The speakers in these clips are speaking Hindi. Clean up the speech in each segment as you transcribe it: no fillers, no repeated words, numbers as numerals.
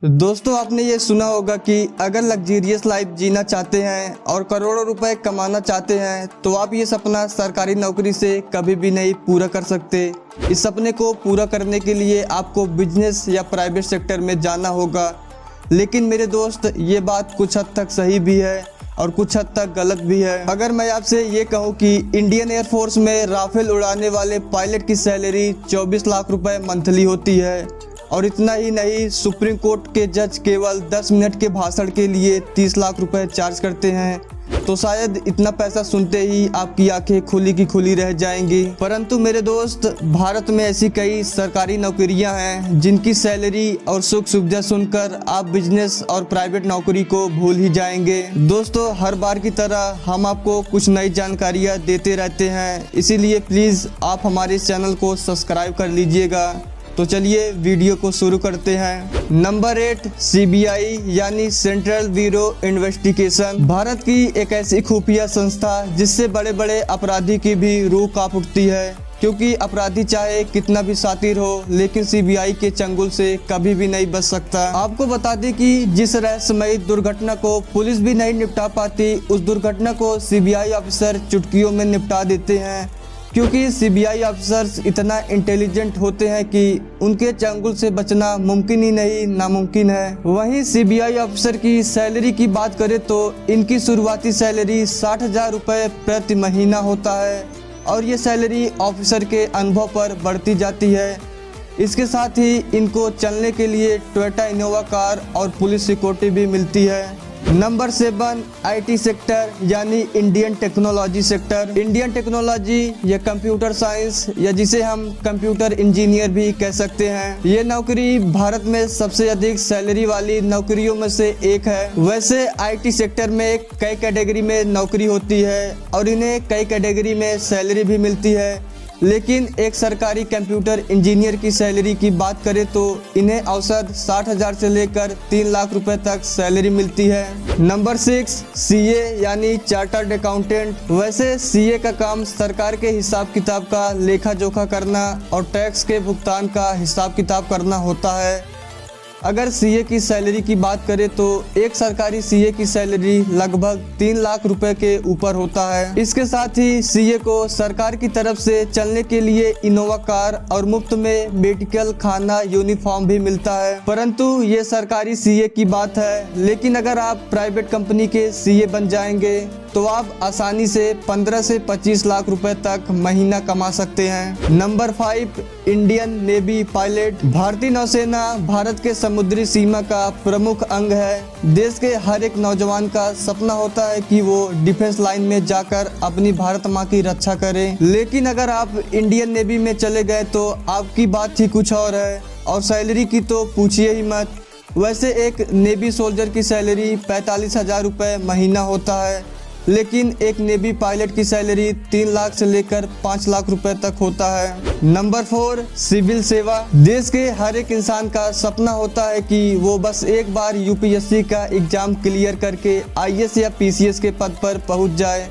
दोस्तों, आपने ये सुना होगा कि अगर लग्जरियस लाइफ जीना चाहते हैं और करोड़ों रुपए कमाना चाहते हैं तो आप ये सपना सरकारी नौकरी से कभी भी नहीं पूरा कर सकते। इस सपने को पूरा करने के लिए आपको बिजनेस या प्राइवेट सेक्टर में जाना होगा। लेकिन मेरे दोस्त, ये बात कुछ हद तक सही भी है और कुछ हद तक गलत भी है। अगर मैं आपसे ये कहूँ कि इंडियन एयरफोर्स में राफेल उड़ाने वाले पायलट की सैलरी 24 लाख रुपए मंथली होती है, और इतना ही नहीं, सुप्रीम कोर्ट के जज केवल 10 मिनट के भाषण के लिए 30 लाख रुपए चार्ज करते हैं। तो शायद इतना पैसा सुनते ही आपकी आंखें खुली की खुली रह जाएंगी। परंतु मेरे दोस्त, भारत में ऐसी कई सरकारी नौकरियां हैं जिनकी सैलरी और सुख सुविधा सुनकर आप बिजनेस और प्राइवेट नौकरी को भूल ही जाएंगे। दोस्तों, हर बार की तरह हम आपको कुछ नई जानकारियां देते रहते हैं, इसीलिए प्लीज़ आप हमारे चैनल को सब्सक्राइब कर लीजिएगा। तो चलिए वीडियो को शुरू करते हैं। नंबर 8, CBI यानी सेंट्रल ब्यूरो इन्वेस्टिगेशन। भारत की एक ऐसी खुफिया संस्था जिससे बड़े बड़े अपराधी की भी रूह कांप उठती है, क्योंकि अपराधी चाहे कितना भी शातिर हो लेकिन CBI के चंगुल से कभी भी नहीं बच सकता। आपको बता दें कि जिस रहस्यमयी दुर्घटना को पुलिस भी नहीं निपटा पाती, उस दुर्घटना को CBI ऑफिसर चुटकियों में निपटा देते हैं, क्योंकि CBI ऑफिसर्स इतना इंटेलिजेंट होते हैं कि उनके चंगुल से बचना मुमकिन ही नहीं, नामुमकिन है। वहीं CBI ऑफिसर की सैलरी की बात करें तो इनकी शुरुआती सैलरी 60,000 रुपये प्रति महीना होता है, और ये सैलरी ऑफिसर के अनुभव पर बढ़ती जाती है। इसके साथ ही इनको चलने के लिए टोयोटा इनोवा कार और पुलिस सिक्योरिटी भी मिलती है। नंबर 7, IT सेक्टर यानी Indian technology sector. Indian technology या कंप्यूटर साइंस, या जिसे हम कंप्यूटर इंजीनियर भी कह सकते हैं, ये नौकरी भारत में सबसे अधिक सैलरी वाली नौकरियों में से एक है। वैसे IT सेक्टर में कई कैटेगरी में नौकरी होती है और इन्हें कई कैटेगरी में सैलरी भी मिलती है, लेकिन एक सरकारी कंप्यूटर इंजीनियर की सैलरी की बात करें तो इन्हें औसत 60,000 से लेकर 3 लाख रुपए तक सैलरी मिलती है। नंबर 6, CA यानी चार्टर्ड अकाउंटेंट। वैसे CA का काम सरकार के हिसाब किताब का लेखा जोखा करना और टैक्स के भुगतान का हिसाब किताब करना होता है। अगर CA की सैलरी की बात करें तो एक सरकारी CA की सैलरी लगभग 3 लाख रुपए के ऊपर होता है। इसके साथ ही CA को सरकार की तरफ से चलने के लिए इनोवा कार और मुफ्त में मेडिकल, खाना, यूनिफॉर्म भी मिलता है। परंतु ये सरकारी CA की बात है, लेकिन अगर आप प्राइवेट कंपनी के CA बन जाएंगे तो आप आसानी से 15 से 25 लाख रुपए तक महीना कमा सकते हैं। Number 5, Indian navy pilot. भारतीय नौसेना भारत के समुद्री सीमा का प्रमुख अंग है। देश के हर एक नौजवान का सपना होता है कि वो डिफेंस लाइन में जाकर अपनी भारत माँ की रक्षा करे। लेकिन अगर आप इंडियन नेवी में चले गए तो आपकी बात ही कुछ और है, और सैलरी की तो पूछिए ही मत। वैसे एक नेवी सोल्जर की सैलरी 45,000 रुपये महीना होता है, लेकिन एक नेवी पायलट की सैलरी 3 लाख से लेकर 5 लाख रुपए तक होता है। नंबर 4, सिविल सेवा। देश के हर एक इंसान का सपना होता है कि वो बस एक बार UPSC का एग्जाम क्लियर करके IAS या PCS के पद पर पहुंच जाए।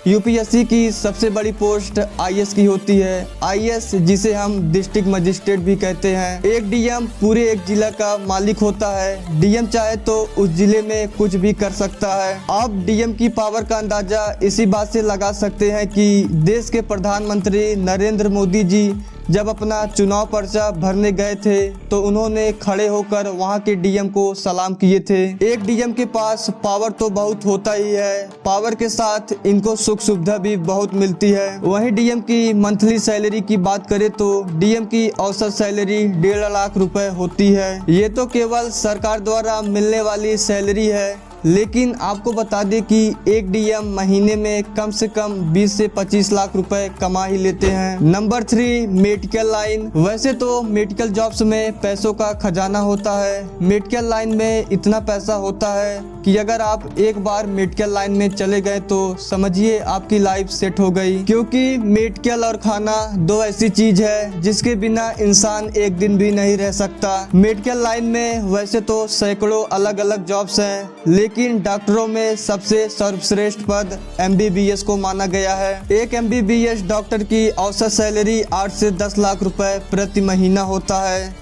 UPSC की सबसे बड़ी पोस्ट IAS की होती है। IAS, जिसे हम डिस्ट्रिक्ट मजिस्ट्रेट भी कहते हैं। एक DM पूरे एक जिला का मालिक होता है। DM चाहे तो उस जिले में कुछ भी कर सकता है। आप DM की पावर का अंदाजा इसी बात से लगा सकते हैं कि देश के प्रधानमंत्री नरेंद्र मोदी जी जब अपना चुनाव पर्चा भरने गए थे तो उन्होंने खड़े होकर वहां के DM को सलाम किए थे। एक DM के पास पावर तो बहुत होता ही है, पावर के साथ इनको सुख सुविधा भी बहुत मिलती है। वहीं DM की मंथली सैलरी की बात करें तो DM की औसत सैलरी 1.5 लाख रुपए होती है। ये तो केवल सरकार द्वारा मिलने वाली सैलरी है, लेकिन आपको बता दें कि एक DM महीने में कम से कम 20 से 25 लाख रुपए कमा ही लेते हैं। Number 3, medical line. वैसे तो मेडिकल जॉब्स में पैसों का खजाना होता है। मेडिकल लाइन में इतना पैसा होता है कि अगर आप एक बार मेडिकल लाइन में चले गए तो समझिए आपकी लाइफ सेट हो गई, क्योंकि मेडिकल और खाना दो ऐसी चीज है जिसके बिना इंसान एक दिन भी नहीं रह सकता। मेडिकल लाइन में वैसे तो सैकड़ों अलग अलग जॉब्स हैं, लेकिन डॉक्टरों में सबसे सर्वश्रेष्ठ पद MBBS को माना गया है। एक MBBS डॉक्टर की औसत सैलरी 8 से 10 लाख रुपए प्रति महीना होता है।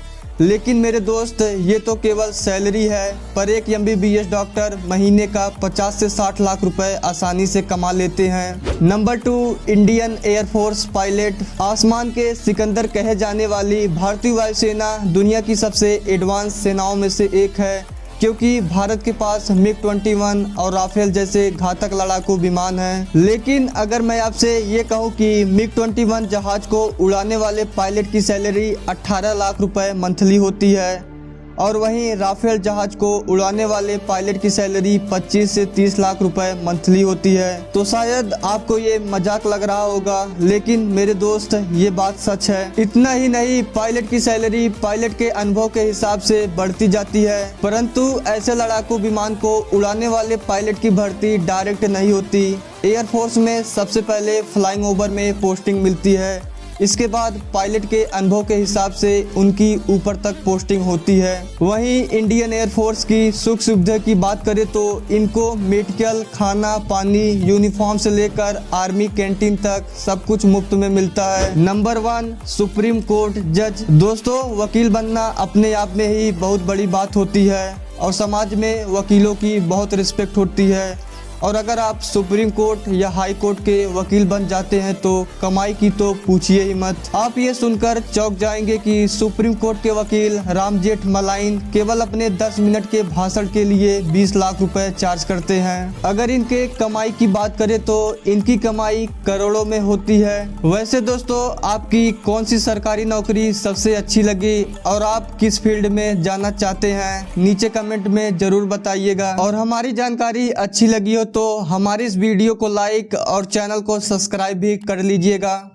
लेकिन मेरे दोस्त ये तो केवल सैलरी है, पर एक MBBS डॉक्टर महीने का 50 से 60 लाख रुपए आसानी से कमा लेते हैं। Number 2, Indian air force pilot. आसमान के सिकंदर कहे जाने वाली भारतीय वायुसेना दुनिया की सबसे एडवांस सेनाओं में से एक है, क्योंकि भारत के पास MiG-21 और राफेल जैसे घातक लड़ाकू विमान हैं। लेकिन अगर मैं आपसे ये कहूँ कि MiG-21 जहाज को उड़ाने वाले पायलट की सैलरी 18 लाख रुपए मंथली होती है, और वहीं राफेल जहाज को उड़ाने वाले पायलट की सैलरी 25 से 30 लाख रुपए मंथली होती है, तो शायद आपको ये मजाक लग रहा होगा, लेकिन मेरे दोस्त ये बात सच है। इतना ही नहीं, पायलट की सैलरी पायलट के अनुभव के हिसाब से बढ़ती जाती है, परंतु ऐसे लड़ाकू विमान को उड़ाने वाले पायलट की भर्ती डायरेक्ट नहीं होती। एयरफोर्स में सबसे पहले फ्लाइंग ओवर में पोस्टिंग मिलती है, इसके बाद पायलट के अनुभव के हिसाब से उनकी ऊपर तक पोस्टिंग होती है। वहीं इंडियन एयरफोर्स की सुख सुविधा की बात करें तो इनको मेडिकल, खाना, पानी, यूनिफॉर्म से लेकर आर्मी कैंटीन तक सब कुछ मुफ्त में मिलता है। नंबर 1, सुप्रीम कोर्ट जज। दोस्तों, वकील बनना अपने आप में ही बहुत बड़ी बात होती है और समाज में वकीलों की बहुत रिस्पेक्ट होती है, और अगर आप सुप्रीम कोर्ट या हाई कोर्ट के वकील बन जाते हैं तो कमाई की तो पूछिए ही मत। आप ये सुनकर चौंक जाएंगे कि सुप्रीम कोर्ट के वकील राम जेठमलाइन केवल अपने 10 मिनट के भाषण के लिए 20 लाख रुपए चार्ज करते हैं। अगर इनके कमाई की बात करें तो इनकी कमाई करोड़ों में होती है। वैसे दोस्तों, आपकी कौन सी सरकारी नौकरी सबसे अच्छी लगी और आप किस फील्ड में जाना चाहते हैं, नीचे कमेंट में जरूर बताइएगा। और हमारी जानकारी अच्छी लगी हो तो हमारी इस वीडियो को लाइक और चैनल को सब्सक्राइब भी कर लीजिएगा।